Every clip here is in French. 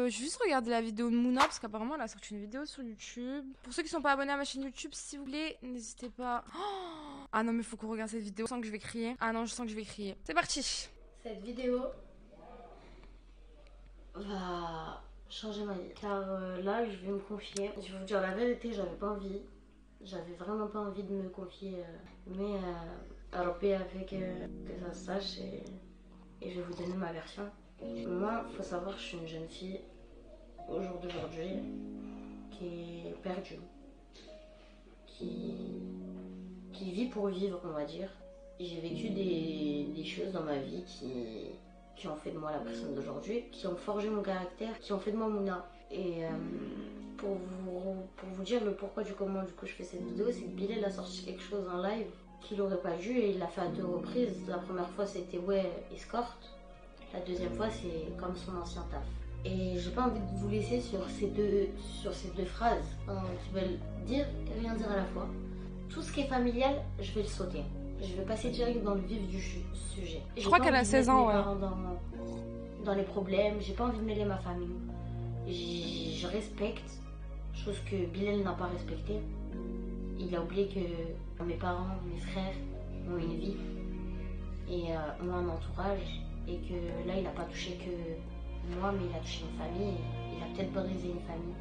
J'ai juste regardé la vidéo de Mouna parce qu'apparemment elle a sorti une vidéo sur YouTube. Pour ceux qui sont pas abonnés à ma chaîne YouTube, si vous voulez, n'hésitez pas. Oh, ah non mais faut qu'on regarde cette vidéo. Je sens que je vais crier. Ah non, je sens que je vais crier. C'est parti. Cette vidéo va changer ma vie. Car là, je vais me confier. Je vais vous dire la vérité, j'avais pas envie. J'avais vraiment pas envie de me confier. Mais Rabbi a fait que ça se sache et je vais vous donner ma version. Moi, faut savoir que je suis une jeune fille au jour d'aujourd'hui qui est perdue. Qui vit pour vivre, on va dire. J'ai vécu des choses dans ma vie qui ont fait de moi la personne d'aujourd'hui, qui ont forgé mon caractère, qui ont fait de moi Mouna. Et pour vous dire le pourquoi du comment du coup je fais cette vidéo, c'est que Bilal a sorti quelque chose en live qu'il aurait pas dû et il l'a fait à 2 reprises. La première fois c'était ouais, escorte. La deuxième fois c'est comme son ancien taf. Et j'ai pas envie de vous laisser sur ces deux phrases qui veulent dire et rien dire à la fois. Tout ce qui est familial, je vais le sauter. Je vais passer direct dans le vif du sujet. Je crois qu'elle a 16 ans, ouais. Dans les problèmes, j'ai pas envie de mêler ma famille. Je respecte, chose que Bilal n'a pas respectée. Il a oublié que mes parents, mes frères ont une vie et ont un entourage. Et que là, il n'a pas touché que moi, mais il a touché une famille. Il a peut-être brisé une famille.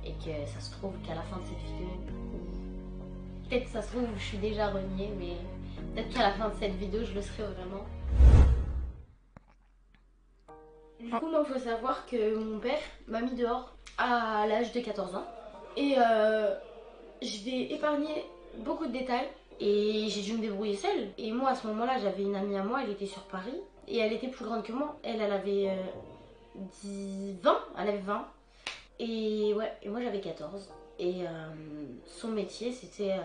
Et que ça se trouve qu'à la fin de cette vidéo, peut-être ça se trouve je suis déjà reniée, mais peut-être qu'à la fin de cette vidéo je le serai vraiment. Du coup moi il faut savoir que mon père m'a mis dehors à l'âge de 14 ans. Et je vais épargner beaucoup de détails. Et j'ai dû me débrouiller seule. Et moi à ce moment-là j'avais une amie à moi, elle était sur Paris. Et elle était plus grande que moi. Elle avait 20, elle avait 20. Et ouais, et moi j'avais 14. Et son métier, c'était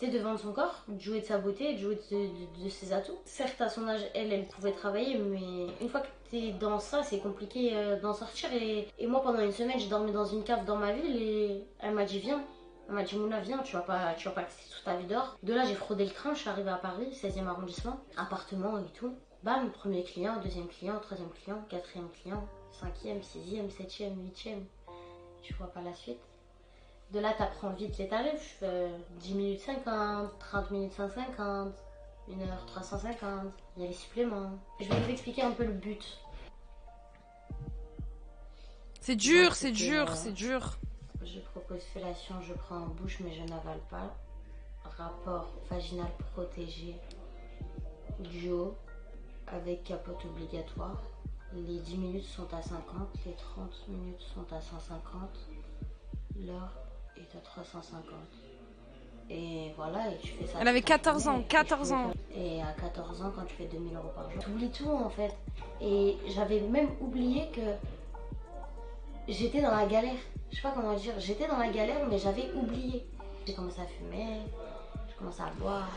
de vendre son corps, de jouer de sa beauté, de jouer de ses atouts. Certes, à son âge, elle pouvait travailler, mais une fois que t'es dans ça, c'est compliqué d'en sortir. Et moi, pendant une semaine, j'ai dormi dans une cave dans ma ville et elle m'a dit viens. Elle m'a dit Mouna, viens, tu vas pas rester toute ta vie dehors. De là, j'ai fraudé le train, je suis arrivée à Paris, 16e arrondissement, appartement et tout. Bam, premier client, deuxième client, troisième client, quatrième client, 5e, 6e, 7e, 8e. Tu vois pas la suite. De là, t'apprends vite les tarifs. Je fais 10 minutes 50, 30 minutes 150, 1 heure 350. Il y a les suppléments. Je vais vous expliquer un peu le but. C'est dur, c'est dur, c'est dur. Je propose fellation, je prends en bouche mais je n'avale pas. Rapport vaginal protégé, duo, avec capote obligatoire. Les 10 minutes sont à 50, les 30 minutes sont à 150. L'heure est à 350. Et voilà, et tu fais ça. Elle avait 14 ans, 14 ans. Et à 14 ans, quand tu fais 2000 € par jour, tu oublies tout en fait. Et j'avais même oublié que j'étais dans la galère. Je sais pas comment dire, j'étais dans la galère, mais j'avais oublié. J'ai commencé à fumer, j'ai commencé à boire.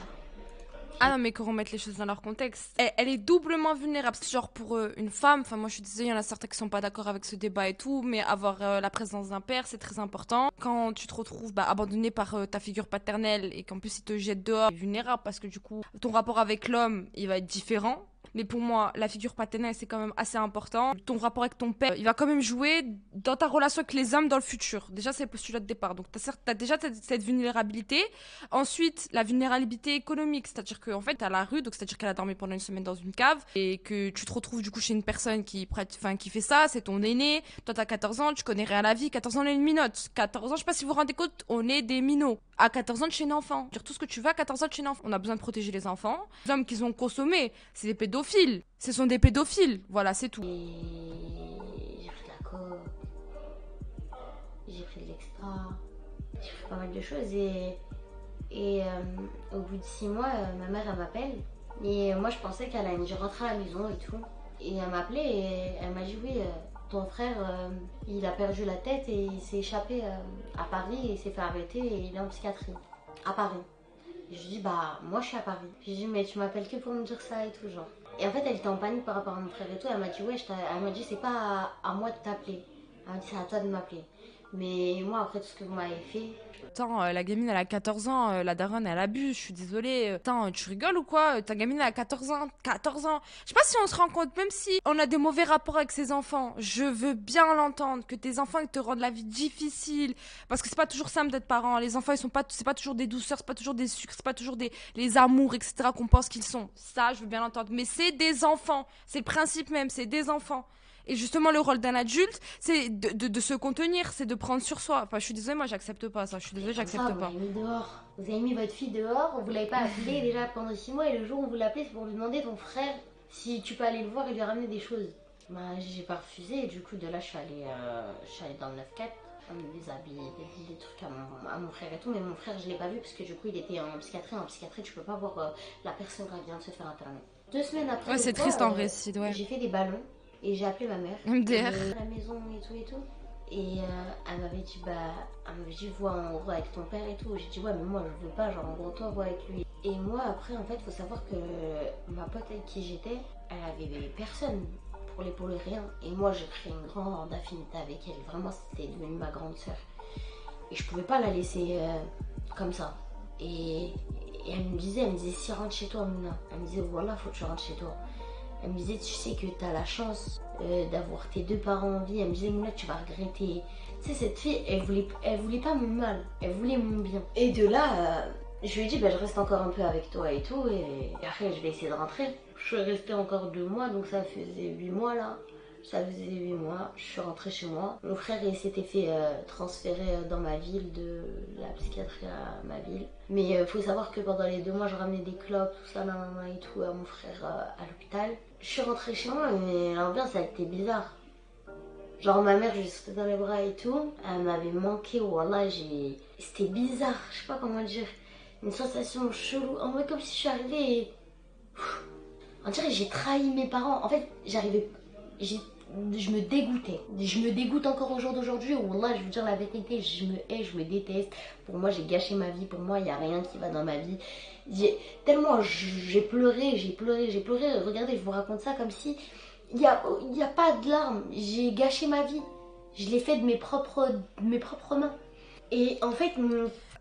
Ah non mais qu'on remette les choses dans leur contexte. Elle est doublement vulnérable. Genre pour une femme, enfin moi je suis désolée, il y en a certains qui sont pas d'accord avec ce débat et tout, mais avoir la présence d'un père c'est très important. Quand tu te retrouves abandonné par ta figure paternelle et qu'en plus il te jette dehors, tu es vulnérable parce que du coup ton rapport avec l'homme il va être différent. Mais pour moi, la figure paternelle, c'est quand même assez important. Ton rapport avec ton père, il va quand même jouer dans ta relation avec les hommes dans le futur. Déjà, c'est le postulat de départ. Donc, t'as déjà cette vulnérabilité. Ensuite, la vulnérabilité économique. C'est-à-dire qu'en fait, t'as la rue, donc c'est-à-dire qu'elle a dormi pendant une semaine dans une cave et que tu te retrouves du coup chez une personne qui fait ça, c'est ton aîné. Toi, t'as 14 ans, tu connais rien à la vie. 14 ans, on est une minote. 14 ans, je sais pas si vous vous rendez compte, on est des minots. À 14 ans, tu es un enfant. Dire tout ce que tu veux à 14 ans, tu es un enfant. On a besoin de protéger les enfants. Les hommes qu'ils ont consommés, c'est des pédophiles. Ce sont des pédophiles. Voilà, c'est tout. Et j'ai pris de la coke, j'ai pris de l'extra, j'ai fait pas mal de choses. Et au bout de 6 mois, ma mère, elle m'appelle. Et moi, je pensais qu'elle allait rentrer à la maison et tout. Et elle m'a appelé et elle m'a dit oui, ton frère, il a perdu la tête et il s'est échappé à Paris et il s'est fait arrêter et il est en psychiatrie. À Paris. Et je dis bah moi je suis à Paris. J'ai dit mais tu m'appelles que pour me dire ça et tout genre. Et en fait elle était en panique par rapport à mon frère et tout. Elle m'a dit ouais, elle m'a dit c'est pas à moi de t'appeler. Elle m'a dit c'est à toi de m'appeler. Mais moi, après tout ce que vous m'avez fait, Attends, la gamine, elle a 14 ans, la daronne, elle abuse, je suis désolée. Attends, tu rigoles ou quoi? Ta gamine, elle a 14 ans, 14 ans. Je sais pas si on se rend compte, même si on a des mauvais rapports avec ses enfants, je veux bien l'entendre, que tes enfants, ils te rendent la vie difficile. Parce que c'est pas toujours simple d'être parent. Les enfants, ils sont pas, c'est pas toujours des douceurs, c'est pas toujours des sucres, c'est pas toujours les amours, etc. qu'on pense qu'ils sont. Ça, je veux bien l'entendre. Mais c'est des enfants. C'est le principe même, c'est des enfants. Et justement, le rôle d'un adulte, c'est de se contenir, c'est de prendre sur soi. Enfin, je suis désolée, moi, j'accepte pas ça. Je suis désolée, comme ça, j'accepte vous pas. l'avez mis dehors. Vous avez mis votre fille dehors, vous l'avez pas appelée déjà pendant 6 mois, et le jour où vous l'appelez, c'est pour lui demander ton frère si tu peux aller le voir et lui ramener des choses. Bah, j'ai pas refusé, et du coup, de là, je suis allée dans le 9-4, des habits, des trucs à mon frère et tout, mais mon frère, je l'ai pas vu parce que du coup, il était en psychiatrie. En psychiatrie, tu peux pas voir la personne qui vient de se faire interner. 2 semaines après, Ouais, c'est triste en vrai, ouais. j'ai fait des ballons. Et j'ai appelé ma mère. MDR. À la maison et tout et tout. Et elle m'avait dit, vois en gros avec ton père et tout. J'ai dit, ouais, mais moi je veux pas, genre en gros, toi, vois avec lui. Et moi, après, en fait, faut savoir que ma pote avec qui j'étais, elle avait personne pour l'épauler, rien. Et moi, j'ai créé une grande affinité avec elle. Vraiment, c'était devenu ma grande sœur. Et je pouvais pas la laisser comme ça. Et elle me disait, si rentre chez toi, Mouna. Elle me disait, voilà, faut que tu rentres chez toi. Elle me disait, tu sais que tu as la chance d'avoir tes 2 parents en vie. Elle me disait, Mouna, tu vas regretter. Tu sais, cette fille, elle voulait pas mon mal, elle voulait mon bien. Et de là, je lui ai dit, bah, je reste encore un peu avec toi et tout. Et après, je vais essayer de rentrer. Je suis restée encore 2 mois, donc ça faisait 8 mois là. Ça faisait 8 mois, je suis rentrée chez moi. Mon frère, il s'était fait transférer dans ma ville, de la psychiatrie à ma ville. Mais il faut savoir que pendant les 2 mois, je ramenais des clopes, tout ça, et tout, à mon frère à l'hôpital. Je suis rentrée chez moi, mais l'ambiance, elle était bizarre. Genre, ma mère, je lui sautais dans les bras et tout. Elle m'avait manqué, wallah, c'était bizarre, je sais pas comment dire. Une sensation chelou, en vrai, comme si je suis arrivée et... On dirait que j'ai trahi mes parents. En fait, je me dégoûtais. Je me dégoûte encore au jour d'aujourd'hui. Wallah, je veux dire la vérité, je me hais, je me déteste. Pour moi, j'ai gâché ma vie. Pour moi, il n'y a rien qui va dans ma vie. Tellement j'ai pleuré. Regardez, je vous raconte ça comme si il y a pas de larmes. J'ai gâché ma vie. Je l'ai fait de mes propres mains. Et en fait,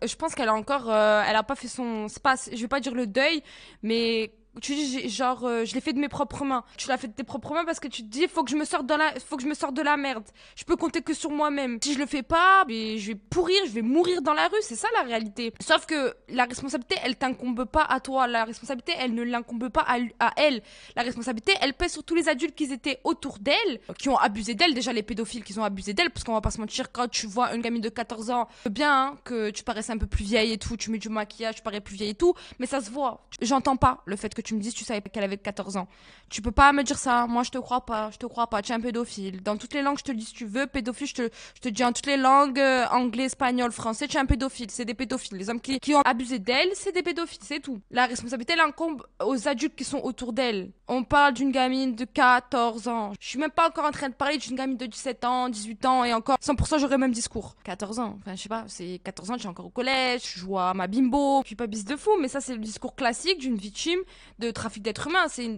Je pense qu'elle a encore, elle a pas fait son, c'est pas, je vais pas dire le deuil, mais tu dis genre, je l'ai fait de mes propres mains. Tu l'as fait de tes propres mains parce que tu te dis, faut que je me sorte de la merde. Je peux compter que sur moi-même. Si je le fais pas, je vais pourrir, je vais mourir dans la rue. C'est ça la réalité. Sauf que la responsabilité, elle t'incombe pas à toi. La responsabilité, elle ne l'incombe pas à elle. La responsabilité, elle pèse sur tous les adultes qui étaient autour d'elle, qui ont abusé d'elle. Déjà les pédophiles qui ont abusé d'elle, parce qu'on va pas se mentir, quand tu vois une gamine de 14 ans, bien hein, que tu paraisses un peu plus vieille et tout, tu mets du maquillage, tu parais plus vieille et tout, mais ça se voit. J'entends pas le fait que tu me dises tu savais qu'elle avait 14 ans. Tu peux pas me dire ça. Moi, je te crois pas. Tu es un pédophile. Dans toutes les langues, je te le dis si tu veux. Pédophile, je te dis en toutes les langues, anglais, espagnol, français, tu es un pédophile. C'est des pédophiles. Les hommes qui ont abusé d'elle, c'est des pédophiles. C'est tout. La responsabilité, elle incombe aux adultes qui sont autour d'elle. On parle d'une gamine de 14 ans. Je suis même pas encore en train de parler d'une gamine de 17 ans, 18 ans et encore 100% j'aurais le même discours. 14 ans. Enfin, je sais pas. C'est 14 ans, tu es encore au collège. Je joue à ma bimbo. Je suis pas bise de fou, mais ça, c'est le discours classique d'une victime de trafic d'êtres humains. C'est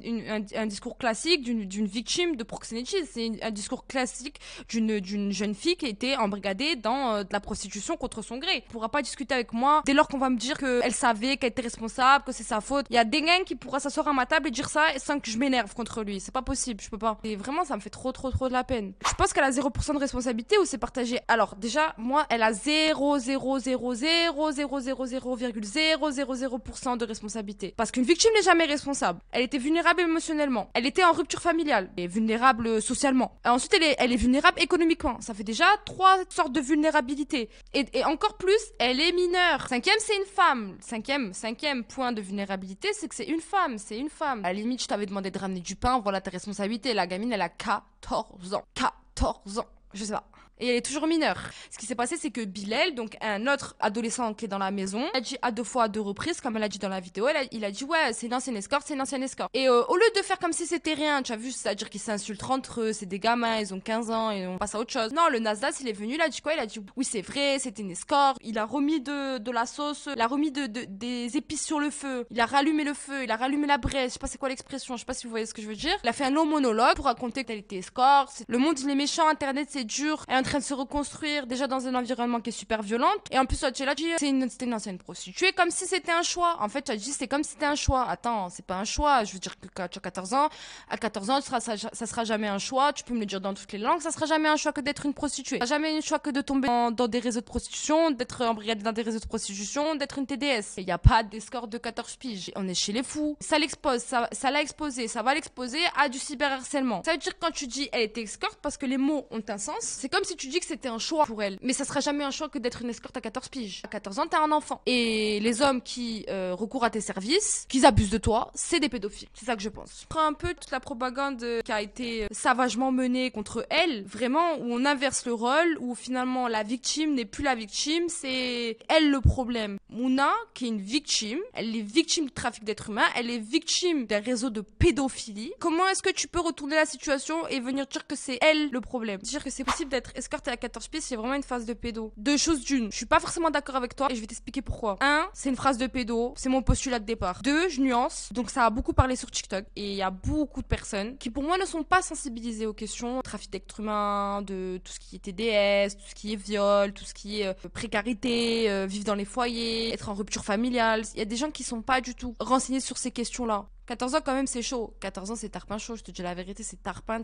un discours classique d'une victime de proxénétisme. C'est un discours classique d'une jeune fille qui a été embrigadée dans de la prostitution contre son gré. Elle pourra pas discuter avec moi dès lors qu'on va me dire qu'elle savait qu'elle était responsable, que c'est sa faute. Il y a des gangs qui pourra s'asseoir à ma table et dire ça sans que je m'énerve contre lui. C'est pas possible, je peux pas. Et vraiment, ça me fait trop de la peine. Je pense qu'elle a 0% de responsabilité ou c'est partagé. Alors, déjà, moi, elle a 0,0000000% de responsabilité. Parce qu'une victime n'est jamais responsable. Elle était vulnérable émotionnellement. Elle était en rupture familiale. Et vulnérable socialement. Et ensuite, elle est vulnérable économiquement. Ça fait déjà 3 sortes de vulnérabilité. Et encore plus, elle est mineure. 5e, c'est une femme. 5e point de vulnérabilité, c'est que c'est une femme. C'est une femme. À la limite, je t'avais demandé de ramener du pain. Voilà ta responsabilité. La gamine, elle a 14 ans. 14 ans. Je sais pas. Et elle est toujours mineure. Ce qui s'est passé, c'est que Bilal, donc un autre adolescent qui est dans la maison, a dit à 2 reprises, comme elle a dit dans la vidéo, il a dit ouais, c'est une ancienne escorte, c'est une ancienne escorte. Et au lieu de faire comme si c'était rien, tu as vu, c'est-à-dire qu'ils s'insultent entre eux, c'est des gamins, ils ont 15 ans et on passe à autre chose. Non, le Nasdaq, il est venu, il a dit quoi? Il a dit oui, c'est vrai, c'était une escorte. Il a remis de la sauce, il a remis des épices sur le feu, il a rallumé le feu, il a rallumé la braise, je sais pas c'est quoi l'expression, je sais pas si vous voyez ce que je veux dire. Il a fait un long monologue pour raconter qu'elle était escorte. Le monde, il est méchant, Internet, c'est dur, elle est en train de se reconstruire, déjà dans un environnement qui est super violent. Et en plus, tu as dit, c'était une ancienne prostituée, comme si c'était un choix. En fait, tu as dit, c'est comme si c'était un choix. Attends, c'est pas un choix. Je veux dire que quand tu as 14 ans, à 14 ans, ça sera jamais un choix. Tu peux me le dire dans toutes les langues, ça sera jamais un choix que d'être une prostituée. Ça sera jamais un choix que de tomber dans des réseaux de prostitution, d'être embrigadé dans des réseaux de prostitution, d'être une TDS. Il n'y a pas d'escorte de 14 piges. On est chez les fous. Ça l'expose, ça l'a exposé, ça va l'exposer à du cyberharcèlement. Ça veut dire que quand tu dis elle était escorte, parce que les mots ont un sens, c'est comme si tu dis que c'était un choix pour elle. Mais ça sera jamais un choix que d'être une escorte à 14 piges. À 14 ans, t'es un enfant. Et les hommes qui recourent à tes services, qui abusent de toi, c'est des pédophiles. C'est ça que je pense. Je prends un peu toute la propagande qui a été savagement menée contre elle, vraiment, où on inverse le rôle, où finalement la victime n'est plus la victime, c'est elle le problème. Mouna, qui est une victime, elle est victime du trafic d'êtres humains, elle est victime d'un réseau de pédophilie. Comment est-ce que tu peux retourner la situation et venir dire que c'est elle le problème? Dire que c'est possible d'être escortée à 14 pieds, c'est vraiment une phase de pédo. Deux choses d'une, je suis pas forcément d'accord avec toi et je vais t'expliquer pourquoi. Un, c'est une phrase de pédo, c'est mon postulat de départ. Deux, je nuance, donc ça a beaucoup parlé sur TikTok et il y a beaucoup de personnes qui pour moi ne sont pas sensibilisées aux questions trafic d'êtres humains, de tout ce qui est TDS, tout ce qui est viol, tout ce qui est précarité, vivre dans les foyers, être en rupture familiale. Il y a des gens qui sont pas du tout renseignés sur ces questions-là. 14 ans quand même c'est chaud. 14 ans c'est tarpin chaud, je te dis la vérité, c'est tarpin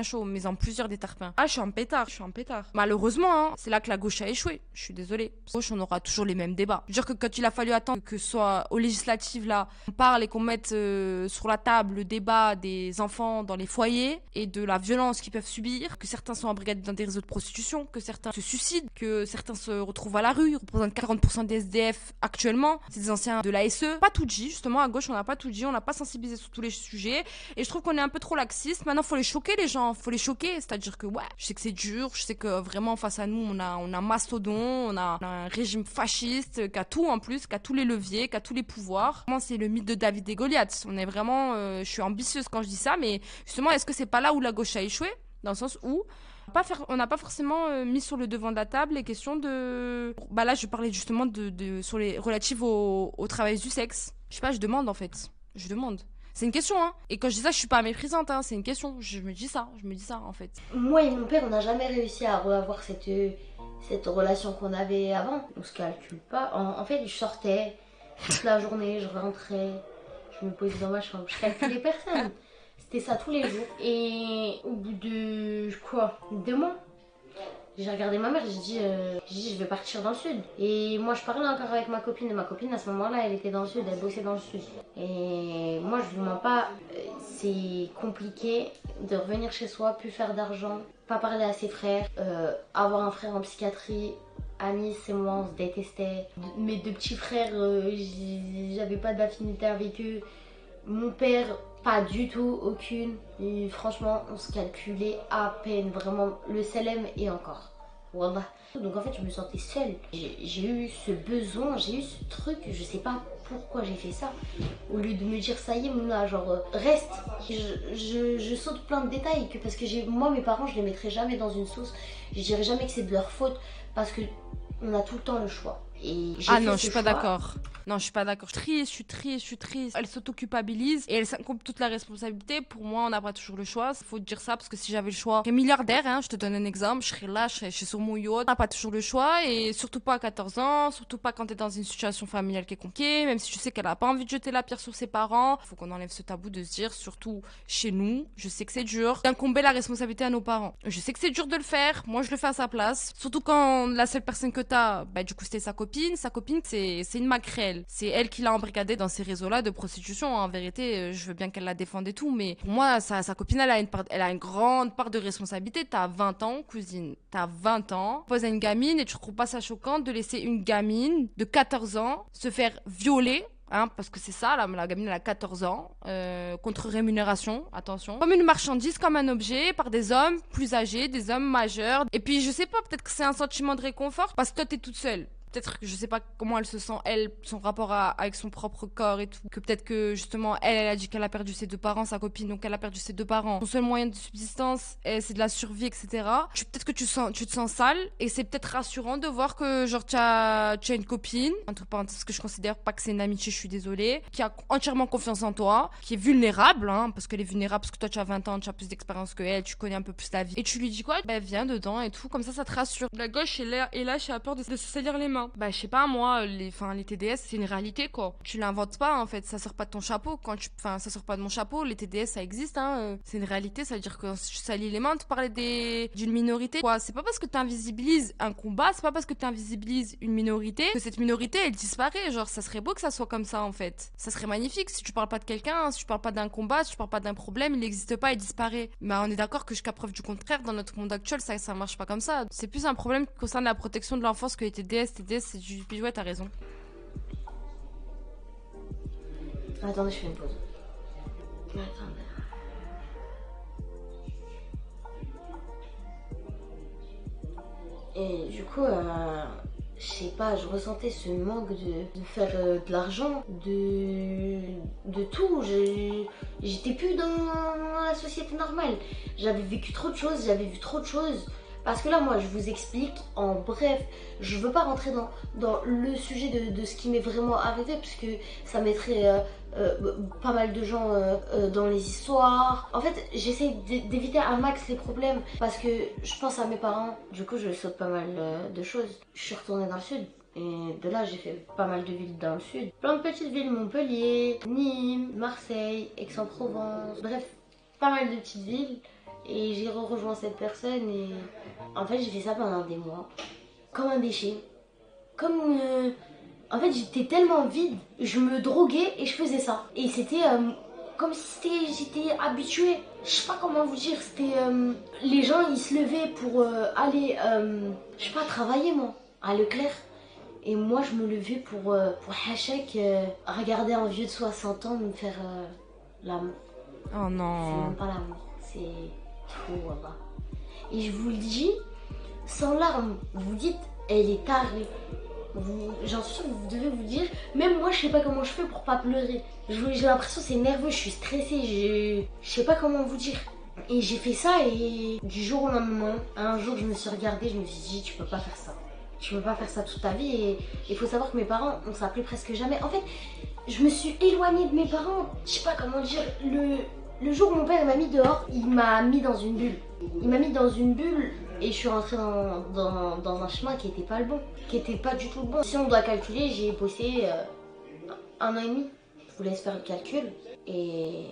chaud, mais en plusieurs des tarpins. Ah je suis en pétard. Malheureusement, hein, c'est là que la gauche a échoué. Je suis désolée. La gauche, on aura toujours les mêmes débats. Je veux dire que quand il a fallu attendre que ce soit aux législatives là, on parle et qu'on mette sur la table le débat des enfants dans les foyers et de la violence qu'ils peuvent subir, que certains sont embrigadés dans des réseaux de prostitution, que certains se suicident, que certains se retrouvent à la rue, représentent 40% des SDF actuellement, c'est des anciens de l'ASE. Pas tout dit, justement, à gauche on n'a pas tout dit, on n'a pas sensibilisé sur tous les sujets et je trouve qu'on est un peu trop laxiste. Maintenant faut les choquer les gens, faut les choquer, c'est-à-dire que ouais, je sais que c'est dur, je sais que vraiment face à nous on a Mastodon, on a un régime fasciste qui a tout en plus, qui a tous les leviers, qui a tous les pouvoirs. Vraiment c'est le mythe de David et Goliath. On est vraiment, je suis ambitieuse quand je dis ça, mais justement est-ce que c'est pas là où la gauche a échoué, dans le sens où on n'a pas forcément mis sur le devant de la table les questions de... Bah là je parlais justement sur les relatives au travail du sexe. Je sais pas, je demande en fait. Je demande. C'est une question, hein. Et quand je dis ça, je suis pas méprisante, hein. C'est une question. Je me dis ça en fait. Moi et mon père, on n'a jamais réussi à revoir cette relation qu'on avait avant. On se calcule pas. En fait, je sortais toute la journée, je rentrais, je me posais dans ma chambre, je calculais personne. C'était ça tous les jours. Et au bout de 2 mois, j'ai regardé ma mère, j'ai dit je vais partir dans le sud. Et moi je parlais encore avec ma copine. Et ma copine à ce moment-là, elle était dans le sud, elle bossait dans le sud. Et moi je vous mens pas, c'est compliqué de revenir chez soi, plus faire d'argent, pas parler à ses frères, avoir un frère en psychiatrie. Anis et moi on se détestait. Mes 2 petits frères, j'avais pas d'affinité avec eux. Mon père, pas du tout, aucune. Et franchement, on se calculait à peine, vraiment, le CLM et encore. Wallah. Donc en fait, je me sentais seule. J'ai eu ce besoin, j'ai eu ce truc, je sais pas pourquoi j'ai fait ça. Au lieu de me dire, ça y est, Mouna, genre, reste. Je saute plein de détails, parce que moi, mes parents, je les mettrai jamais dans une sauce. Je dirais jamais que c'est de leur faute, parce que on a tout le temps le choix. Et ah non, je suis pas d'accord. Non, je suis pas d'accord. Je suis triste. Elle s'auto-culpabilise et elle s'incombe toute la responsabilité. Pour moi, on n'a pas toujours le choix. Il faut te dire ça parce que si j'avais le choix, je serais milliardaire, hein, je te donne un exemple. Je serais là, je serais sur mon yacht. On n'a pas toujours le choix et surtout pas à 14 ans, surtout pas quand t'es dans une situation familiale qui est compliquée, même si je sais qu'elle a pas envie de jeter la pierre sur ses parents. Faut qu'on enlève ce tabou de se dire, surtout chez nous, je sais que c'est dur, d'incomber la responsabilité à nos parents. Je sais que c'est dur de le faire. Moi, je le fais à sa place. Surtout quand la seule personne que t'as, bah, du coup, c'était sa copine. Sa copine, c'est une maquerelle. C'est elle qui l'a embrigadée dans ces réseaux-là de prostitution. En vérité, je veux bien qu'elle la défende et tout, mais pour moi, sa copine, elle a une grande part de responsabilité. T'as 20 ans, cousine. T'as 20 ans. Pose à une gamine et tu trouves pas ça choquant de laisser une gamine de 14 ans se faire violer hein, parce que c'est ça, la gamine elle a 14 ans, contre rémunération, attention. Comme une marchandise, comme un objet, par des hommes plus âgés, des hommes majeurs. Et puis je sais pas, peut-être que c'est un sentiment de réconfort, parce que toi t'es toute seule. Peut-être que je sais pas comment elle se sent, elle, son rapport avec son propre corps et tout. Que peut-être que justement, elle a dit qu'elle a perdu ses 2 parents, sa copine, donc elle a perdu ses 2 parents. Son seul moyen de subsistance, c'est de la survie, etc. Peut-être que tu te sens sale et c'est peut-être rassurant de voir que genre tu as une copine, entre parenthèses, que je considère pas que c'est une amitié, je suis désolée, qui a entièrement confiance en toi, qui est vulnérable, hein, parce qu'elle est vulnérable, parce que toi tu as 20 ans, tu as plus d'expérience que elle, tu connais un peu plus la vie. Et tu lui dis quoi? Bah viens dedans et tout, comme ça te rassure. La gauche est là, je a peur de se salir les mains. Bah je sais pas moi, les TDS c'est une réalité quoi. Tu l'inventes pas en fait, ça sort pas de ton chapeau ça sort pas de mon chapeau, les TDS ça existe hein, c'est une réalité, ça veut dire que tu salis les mains de parler d'une minorité quoi. C'est pas parce que t'invisibilises un combat, c'est pas parce que t'invisibilises une minorité que cette minorité elle disparaît, genre ça serait beau que ça soit comme ça en fait. Ça serait magnifique si tu parles pas de quelqu'un, si tu parles pas d'un combat, si tu parles pas d'un problème, il n'existe pas, il disparaît. Mais on est d'accord que jusqu'à preuve du contraire, dans notre monde actuel ça marche pas comme ça. C'est plus un problème qui concerne la protection de l'enfance que les TDS c'est du... Puis ouais, t'as raison. Attendez, je fais une pause. Attendez. Et du coup, je sais pas, je ressentais ce manque de faire de l'argent, de tout. J'étais plus dans la société normale. J'avais vécu trop de choses, j'avais vu trop de choses. Parce que là, moi, je vous explique en bref. Je veux pas rentrer dans le sujet de ce qui m'est vraiment arrivé, parce que ça mettrait pas mal de gens dans les histoires. En fait, j'essaie d'éviter un max les problèmes, parce que je pense à mes parents. Du coup, je saute pas mal de choses. Je suis retournée dans le sud. Et de là, j'ai fait pas mal de villes dans le sud. Plein de petites villes, Montpellier, Nîmes, Marseille, Aix-en-Provence. Bref, pas mal de petites villes. Et j'ai rejoint cette personne et en fait j'ai fait ça pendant des mois. Comme un déchet. En fait j'étais tellement vide, je me droguais et je faisais ça. Et c'était comme si j'étais habituée. Je sais pas comment vous dire, c'était... les gens ils se levaient pour aller, je sais pas, travailler moi, à Leclerc. Et moi je me levais pour Hachek, regarder un vieux de 60 ans me faire l'amour. Oh non. C'est même pas l'amour, c'est... trop, voilà. Et je vous le dis, sans larmes, vous dites, elle est tarée. J'en suis sûre que vous devez vous dire, même moi je sais pas comment je fais pour pas pleurer. J'ai l'impression que c'est nerveux, je suis stressée, je sais pas comment vous dire. Et j'ai fait ça et du jour au lendemain, un jour je me suis regardée, je me suis dit, tu peux pas faire ça. Tu peux pas faire ça toute ta vie. Et il faut savoir que mes parents, on s'appelait presque jamais. En fait, je me suis éloignée de mes parents. Je sais pas comment dire, le jour où mon père m'a mis dehors, il m'a mis dans une bulle. Il m'a mis dans une bulle et je suis rentrée dans un chemin qui était pas le bon, qui était pas du tout le bon. Si on doit calculer, j'ai bossé 1 an et demi. Je vous laisse faire le calcul et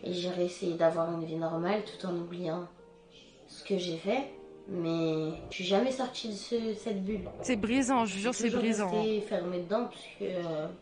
j'ai essayé d'avoir une vie normale tout en oubliant ce que j'ai fait. Mais je suis jamais sortie de cette bulle. C'est brisant, je vous jure, c'est brisant. Je suis restée fermée dedans parce que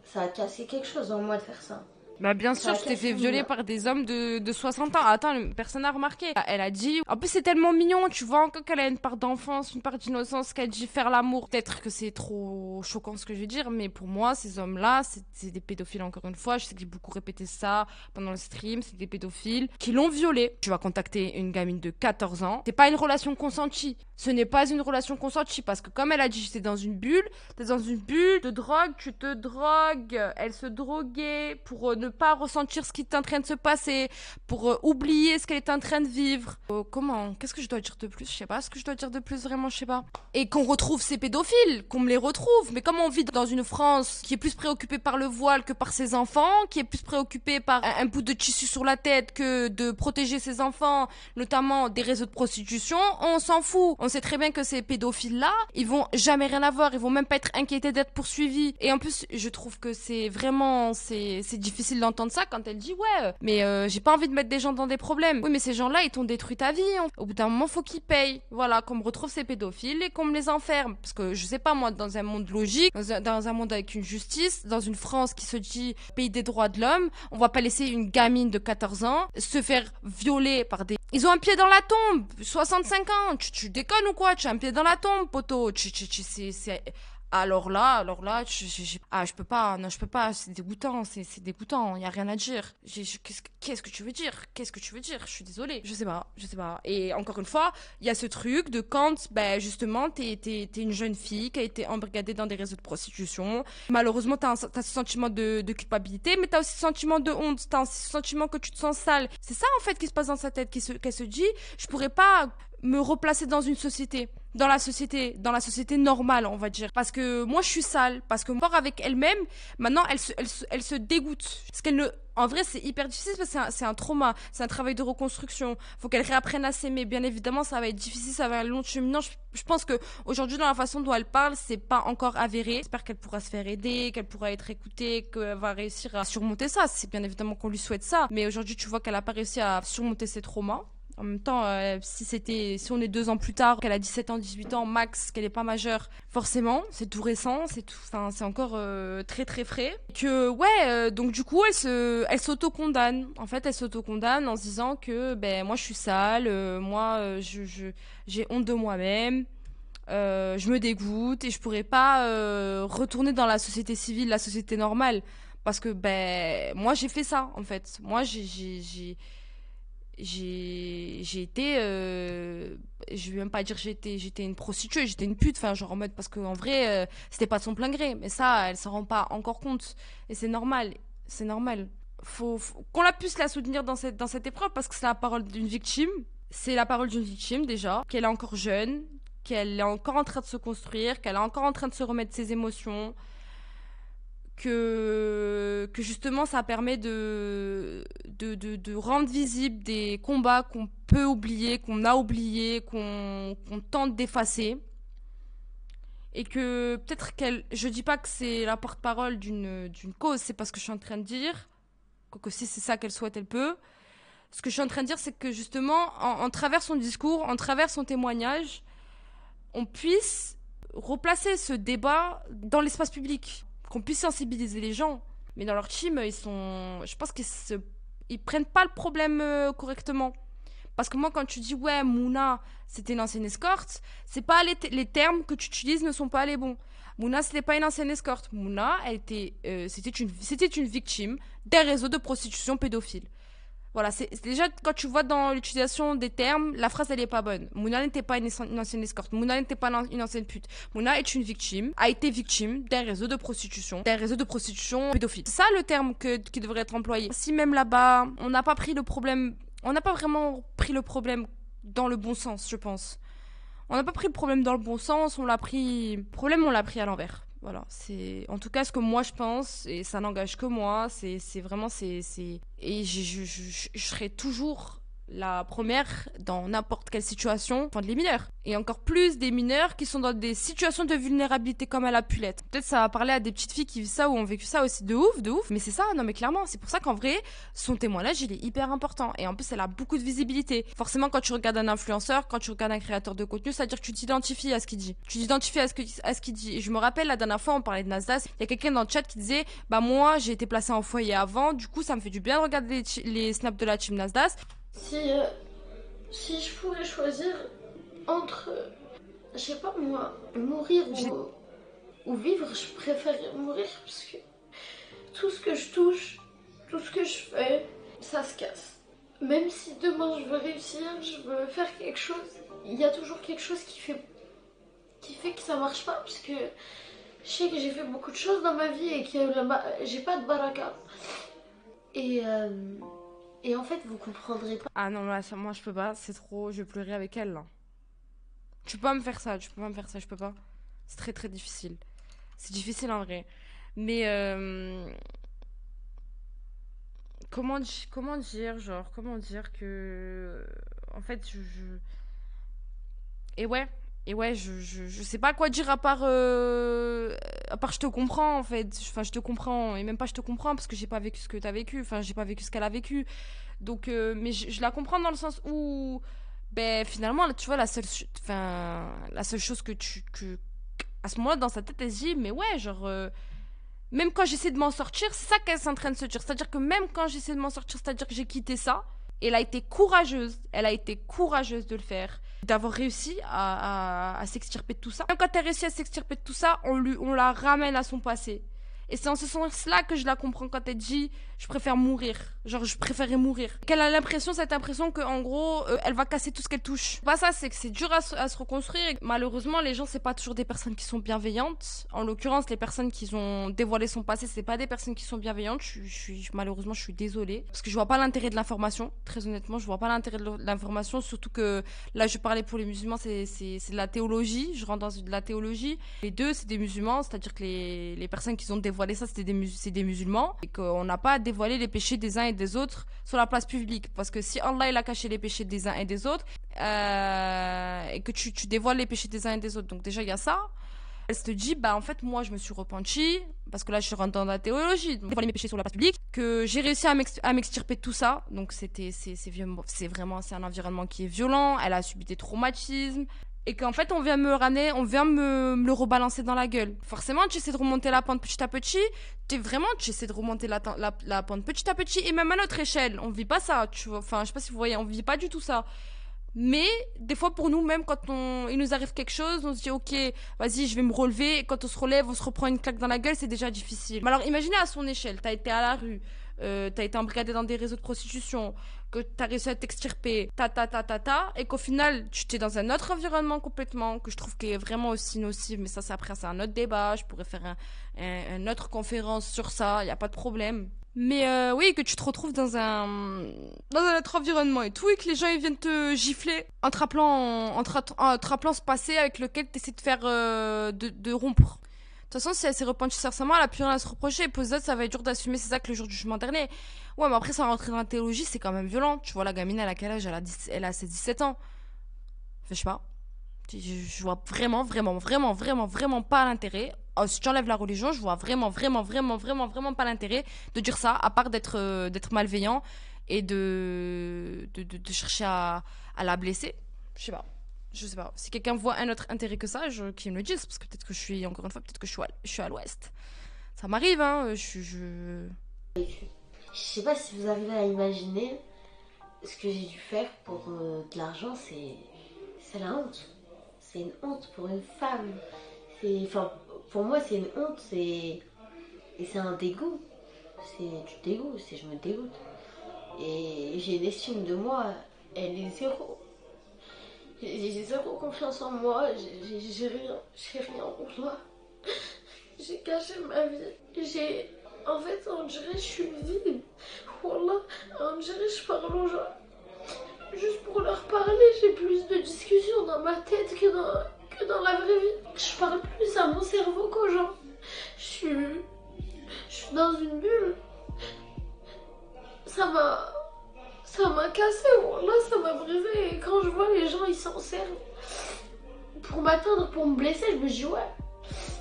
ça a cassé quelque chose en moi de faire ça. Bah bien sûr, je t'ai fait violer par des hommes de 60 ans. Attends, personne n'a remarqué. Elle a dit... En plus, c'est tellement mignon, tu vois encore qu'elle a une part d'enfance, une part d'innocence, qu'elle dit faire l'amour. Peut-être que c'est trop choquant ce que je vais dire, mais pour moi, ces hommes-là, c'est des pédophiles encore une fois. Je sais que j'ai beaucoup répété ça pendant le stream. C'est des pédophiles qui l'ont violée. Tu vas contacter une gamine de 14 ans. C'est pas une relation consentie. Ce n'est pas une relation consentie parce que comme elle a dit, t'es dans une bulle de drogue, tu te drogues. Elle se droguait pour ne pas ressentir ce qui est en train de se passer, pour oublier ce qu'elle est en train de vivre. Comment? Qu'est-ce que je dois dire de plus? Je sais pas ce que je dois dire de plus, vraiment, je sais pas. Et qu'on retrouve ces pédophiles, qu'on me les retrouve. Mais comme on vit dans une France qui est plus préoccupée par le voile que par ses enfants, qui est plus préoccupée par un bout de tissu sur la tête que de protéger ses enfants, notamment des réseaux de prostitution, on s'en fout. On sait très bien que ces pédophiles-là, ils vont jamais rien avoir, ils vont même pas être inquiétés d'être poursuivis. Et en plus, je trouve que c'est vraiment, c'est difficile d'entendre ça quand elle dit ouais, mais j'ai pas envie de mettre des gens dans des problèmes. Oui, mais ces gens-là, ils t'ont détruit ta vie. Hein. Au bout d'un moment, faut qu'ils payent. Voilà, qu'on me retrouve ces pédophiles et qu'on me les enferme. Parce que je sais pas, moi, dans un monde logique, dans un monde avec une justice, dans une France qui se dit pays des droits de l'homme, on va pas laisser une gamine de 14 ans se faire violer par des... Ils ont un pied dans la tombe, 65 ans, tu déconnes ou quoi? Tu as un pied dans la tombe, poteau. C'est Alors là, je peux pas, non, je peux pas, c'est dégoûtant, c'est dégoûtant, il y a rien à dire. Qu'est-ce que tu veux dire? Qu'est-ce que tu veux dire? Je suis désolée, je sais pas. Et encore une fois, il y a ce truc de quand, ben, justement, t'es une jeune fille qui a été embrigadée dans des réseaux de prostitution. Malheureusement, t'as ce sentiment de culpabilité, mais t'as aussi ce sentiment de honte, t'as aussi ce sentiment que tu te sens sale. C'est ça, en fait, qui se passe dans sa tête, qu'elle se dit, je pourrais pas me replacer dans une société, dans la société normale, on va dire. Parce que moi, je suis sale, parce que moi, avec elle-même, maintenant, elle se dégoûte. Parce qu'elle ne... En vrai, c'est hyper difficile parce que c'est un trauma, c'est un travail de reconstruction. Faut qu'elle réapprenne à s'aimer. Bien évidemment, ça va être difficile, ça va être un long cheminement. Je pense que aujourd'hui, dans la façon dont elle parle, c'est pas encore avéré. J'espère qu'elle pourra se faire aider, qu'elle pourra être écoutée, qu'elle va réussir à surmonter ça. C'est bien évidemment qu'on lui souhaite ça. Mais aujourd'hui, tu vois qu'elle a pas réussi à surmonter ses traumas. En même temps, si on est 2 ans plus tard, qu'elle a 17 ans, 18 ans, max, qu'elle est pas majeure, forcément, c'est tout récent, c'est encore très très frais. Donc du coup, elle s'auto-condamne. En fait, elle s'auto-condamne en se disant que, ben, moi je suis sale, j'ai honte de moi-même. Je me dégoûte et je pourrais pas retourner dans la société civile, la société normale, parce que ben moi j'ai fait ça en fait. Moi j'ai été je vais même pas dire j'étais une prostituée, j'étais une pute, enfin genre en mode, parce que en vrai c'était pas de son plein gré, mais ça elle s'en rend pas encore compte et c'est normal. Faut qu'on la puisse la soutenir dans cette épreuve, parce que c'est la parole d'une victime. C'est la parole d'une victime déjà, qu'elle est encore jeune, qu'elle est encore en train de se construire, qu'elle est encore en train de se remettre ses émotions, que justement ça permet de rendre visible des combats qu'on peut oublier, qu'on a oubliés, qu'on tente d'effacer. Et que peut-être je dis pas que c'est la porte-parole d'une cause, c'est pas ce que je suis en train de dire. Quoique si c'est ça qu'elle souhaite, elle peut. Ce que je suis en train de dire, c'est que justement, en travers son discours, en travers son témoignage, on puisse replacer ce débat dans l'espace public, qu'on puisse sensibiliser les gens. Mais dans leur team, je pense qu'ils prennent pas le problème correctement. Parce que moi, quand tu dis, ouais, Mouna, c'était une ancienne escorte, c'est pas les termes que tu utilises ne sont pas les bons. Mouna, c'était pas une ancienne escorte. Mouna, c'était une victime des réseaux de prostitution pédophile. Voilà, c'est déjà, quand tu vois dans l'utilisation des termes, la phrase elle est pas bonne. Mouna n'était pas une ancienne escorte, Mouna n'était pas une ancienne pute. Mouna est une victime, a été victime des réseaux de prostitution pédophile. C'est ça le terme qui devrait être employé. Si même là-bas, on n'a pas vraiment pris le problème dans le bon sens, je pense. On n'a pas pris le problème dans le bon sens, on l'a pris à l'envers. Voilà, c'est en tout cas ce que moi je pense, et ça n'engage que moi, c'est vraiment et je serai toujours la première dans n'importe quelle situation, enfin les mineurs, et encore plus des mineurs qui sont dans des situations de vulnérabilité comme elle a pu l'être. Peut-être ça va parler à des petites filles qui vivent ça ou ont vécu ça aussi de ouf, mais c'est ça, non mais clairement, c'est pour ça qu'en vrai, son témoignage il est hyper important, et en plus elle a beaucoup de visibilité. Forcément, quand tu regardes un influenceur, quand tu regardes un créateur de contenu, c'est-à-dire que tu t'identifies à ce qu'il dit. Et je me rappelle, la dernière fois on parlait de Nasdaq, il y a quelqu'un dans le chat qui disait, bah moi j'ai été placée en foyer avant, du coup ça me fait du bien de regarder les snaps de la team Nasdaq. Si je pouvais choisir entre, je sais pas moi, mourir ou vivre, je préfère mourir, parce que tout ce que je touche, tout ce que je fais, ça se casse. Même si demain je veux réussir, je veux faire quelque chose, il y a toujours quelque chose qui fait que ça marche pas, parce que je sais que j'ai fait beaucoup de choses dans ma vie et que j'ai pas de baraka. Et en fait, vous comprendrez pas. Ah non, là, moi je peux pas, c'est trop, je vais pleurer avec elle là. Tu peux pas me faire ça, je peux pas. C'est très très difficile. C'est difficile en vrai. Mais comment dire que en fait et ouais, je sais pas quoi dire à part je te comprends en fait. Enfin, je te comprends, et même pas je te comprends parce que j'ai pas vécu ce que t'as vécu. Enfin, j'ai pas vécu ce qu'elle a vécu. Donc, mais je la comprends dans le sens où, ben, finalement, tu vois, la seule chose que à ce moment-là, dans sa tête, elle se dit, mais ouais, genre, même quand j'essaie de m'en sortir, c'est ça qu'elle est en train de se dire. C'est-à-dire que même quand j'essaie de m'en sortir, c'est-à-dire que j'ai quitté ça. Elle a été courageuse de le faire, d'avoir réussi à s'extirper de tout ça. Même quand elle réussi à s'extirper de tout ça, on la ramène à son passé. Et c'est en ce sens-là que je la comprends quand elle dit je préfère mourir. Genre, je préférais mourir. Qu'elle a cette impression qu'en gros, elle va casser tout ce qu'elle touche. Pas ça, c'est que c'est dur à se reconstruire. Et malheureusement, les gens, c'est pas toujours des personnes qui sont bienveillantes. En l'occurrence, les personnes qui ont dévoilé son passé, c'est pas des personnes qui sont bienveillantes. Malheureusement, je suis désolée. Parce que je vois pas l'intérêt de l'information. Très honnêtement, je vois pas l'intérêt de l'information. Surtout que là, je parlais pour les musulmans, c'est de la théologie. Je rentre dans de la théologie. Les deux, c'est des musulmans. C'est-à-dire que les personnes qui ont dévoilé ça, c'est des musulmans. Et qu'on n'a pas à dévoiler les péchés des uns et des autres sur la place publique. Parce que si Allah, il a caché les péchés des uns et des autres, et que tu dévoiles les péchés des uns et des autres. Donc déjà, il y a ça. Elle se dit, bah en fait, moi, je me suis repentie, parce que là, je rentre dans la théologie, donc dévoiler mes péchés sur la place publique, que j'ai réussi à m'extirper de tout ça. Donc c'est un environnement qui est violent, elle a subi des traumatismes, et qu'en fait, on vient me le rebalancer dans la gueule. Forcément, tu essaies de remonter la pente petit à petit, tu essaies de remonter la pente petit à petit, et même à notre échelle, on vit pas ça, tu vois, enfin, je sais pas si vous voyez, on vit pas du tout ça. Mais des fois pour nous même quand il nous arrive quelque chose, on se dit ok, vas-y, je vais me relever, et quand on se relève, on se reprend une claque dans la gueule, c'est déjà difficile. Mais alors imaginez à son échelle, t'as été à la rue, t'as été embrigadé dans des réseaux de prostitution, que t'as réussi à t'extirper, et qu'au final tu t'es dans un autre environnement complètement, que je trouve qui est vraiment aussi nocif, mais ça c'est un autre débat, je pourrais faire une autre conférence sur ça, y a pas de problème. Mais oui, que tu te retrouves dans un autre environnement et tout, et que les gens ils viennent te gifler en te rappelant ce passé avec lequel tu essaies de faire de rompre. De toute façon, si elle s'est repentie sincèrement, elle a plus rien à se reprocher. Et pour les autres, ça va être dur d'assumer ses actes le jour du jugement dernier. Ouais, mais après, ça rentrer dans la théologie, c'est quand même violent. Tu vois, la gamine, elle a quel âge? Elle a ses 17 ans. Enfin, je sais pas. Je vois vraiment pas l'intérêt. Oh, si tu enlèves la religion, je vois vraiment pas l'intérêt de dire ça, à part d'être malveillant et de chercher à la blesser. Je sais pas. Si quelqu'un voit un autre intérêt que ça, qu'il me le dise, parce que peut-être que je suis à l'ouest. Ça m'arrive, hein. Je sais pas si vous arrivez à imaginer ce que j'ai dû faire pour de l'argent, c'est la honte. C'est une honte pour une femme. Pour moi, c'est une honte, et c'est un dégoût. C'est du dégoût, je me dégoûte. Et j'ai une estime de moi, elle est zéro. J'ai zéro confiance en moi, j'ai rien pour moi. J'ai caché ma vie. En fait, on dirait que je suis vide. Wallah, on dirait que je parle aux gens. Juste pour leur parler, j'ai plus de discussions dans ma tête que dans la vraie vie. Je parle plus à mon cerveau qu'aux gens. Je suis dans une bulle. Ça m'a cassé, là, ça m'a brisé. Et quand je vois les gens, ils s'en servent pour m'atteindre, pour me blesser, je me dis ouais.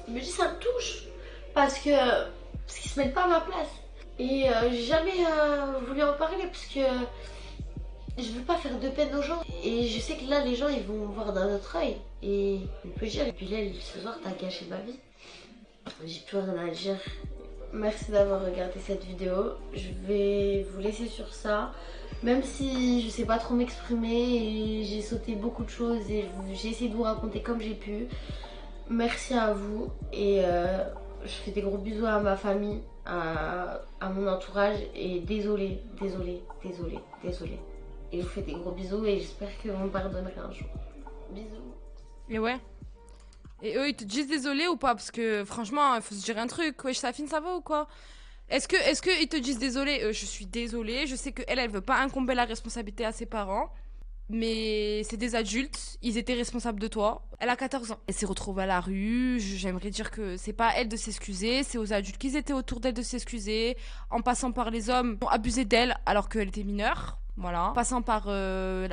Je me dis ça me touche. Parce qu'ils se mettent pas à ma place. Et j'ai jamais voulu en parler parce que je veux pas faire de peine aux gens. Et je sais que là, les gens, ils vont voir d'un autre œil. Et on peut dire, et puis là, ce soir, t'as gâché ma vie. J'ai plus rien à dire. Merci d'avoir regardé cette vidéo. Je vais vous laisser sur ça. Même si je sais pas trop m'exprimer et j'ai sauté beaucoup de choses et j'ai essayé de vous raconter comme j'ai pu. Merci à vous et je fais des gros bisous à ma famille, à mon entourage et désolé. Et je vous fais des gros bisous et j'espère que vous me pardonnerez un jour. Bisous. Et ouais. Et eux, ils te disent désolé ou pas? Parce que franchement, il faut se dire un truc. Wesh, Safine, ça va ou quoi? Est-ce que ils te disent désolé? Je suis désolée. Je sais elle veut pas incomber la responsabilité à ses parents. Mais c'est des adultes. Ils étaient responsables de toi. Elle a 14 ans. Elle s'est retrouvée à la rue. J'aimerais dire que c'est pas à elle de s'excuser. C'est aux adultes qui étaient autour d'elle de s'excuser. En passant par les hommes qui ont abusé d'elle alors qu'elle était mineure. Voilà. Passant par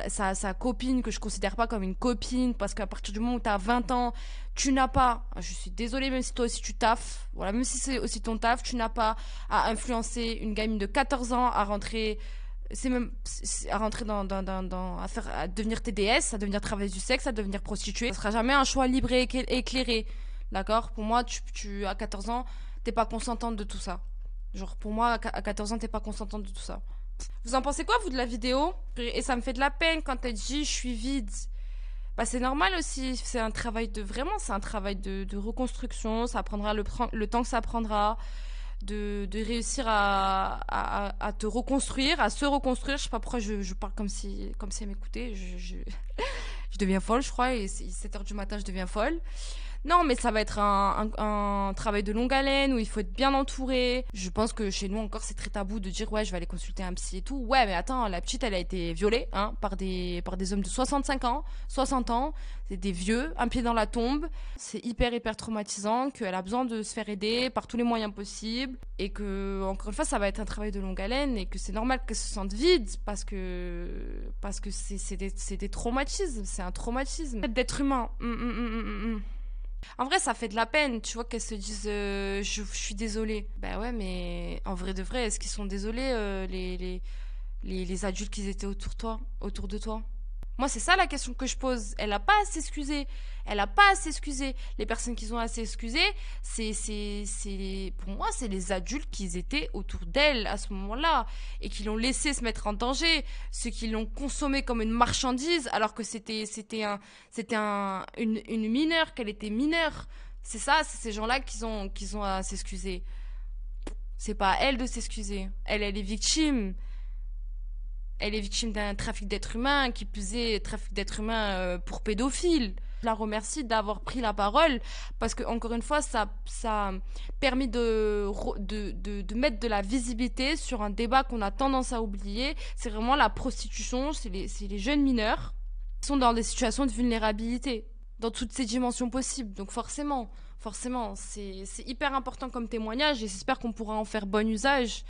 sa copine, que je considère pas comme une copine, parce qu'à partir du moment où t'as 20 ans, tu n'as pas, je suis désolée, même si toi aussi tu taffes, voilà, même si c'est aussi ton taf, tu n'as pas à influencer une gamine de 14 ans à rentrer, à devenir TDS, à devenir travailleuse du sexe, à devenir prostituée. Ça sera jamais un choix libre et éclairé, d'accord? Pour moi, à 14 ans, t'es pas consentante de tout ça. Genre, pour moi, à 14 ans, t'es pas consentante de tout ça. Vous en pensez quoi, vous, de la vidéo? Et ça me fait de la peine quand elle dit « je suis vide ». Bah, c'est normal aussi, c'est un travail c'est un travail de reconstruction, ça prendra le temps que ça prendra de réussir à te reconstruire, à se reconstruire. Je sais pas pourquoi je parle comme si elle m'écoutait, je deviens folle, je crois, et 7 heures du matin, je deviens folle. Non, mais ça va être un travail de longue haleine où il faut être bien entouré. Je pense que chez nous encore, c'est très tabou de dire ouais, je vais aller consulter un psy et tout. Ouais, mais attends, la petite, elle a été violée par des hommes de 65 ans, 60 ans. C'est des vieux, un pied dans la tombe. C'est hyper traumatisant, qu'elle a besoin de se faire aider par tous les moyens possibles. Et que, encore une fois, ça va être un travail de longue haleine et que c'est normal qu'elle se sente vide parce que c'est des traumatismes. C'est un traumatisme. D'être humain. En vrai, ça fait de la peine, tu vois, qu'elles se disent je suis désolée. Bah ouais, mais en vrai de vrai, est-ce qu'ils sont désolés, les adultes qui étaient autour de toi? Moi, c'est ça la question que je pose. Elle a pas à s'excuser. Elle a pas à s'excuser. Les personnes qui ont à s'excuser, pour moi, c'est les adultes qui étaient autour d'elle à ce moment-là et qui l'ont laissé se mettre en danger. Ceux qui l'ont consommée comme une marchandise alors que une mineure, qu'elle était mineure. C'est ça, c'est ces gens-là qui ont à s'excuser. C'est pas à elle de s'excuser. Elle est victime. Elle est victime d'un trafic d'êtres humains, qui plus est trafic d'êtres humains pour pédophiles. Je la remercie d'avoir pris la parole parce que, encore une fois, ça a permis de mettre de la visibilité sur un débat qu'on a tendance à oublier. C'est vraiment la prostitution, c'est les jeunes mineurs qui sont dans des situations de vulnérabilité, dans toutes ces dimensions possibles. Donc forcément, c'est hyper important comme témoignage et j'espère qu'on pourra en faire bon usage.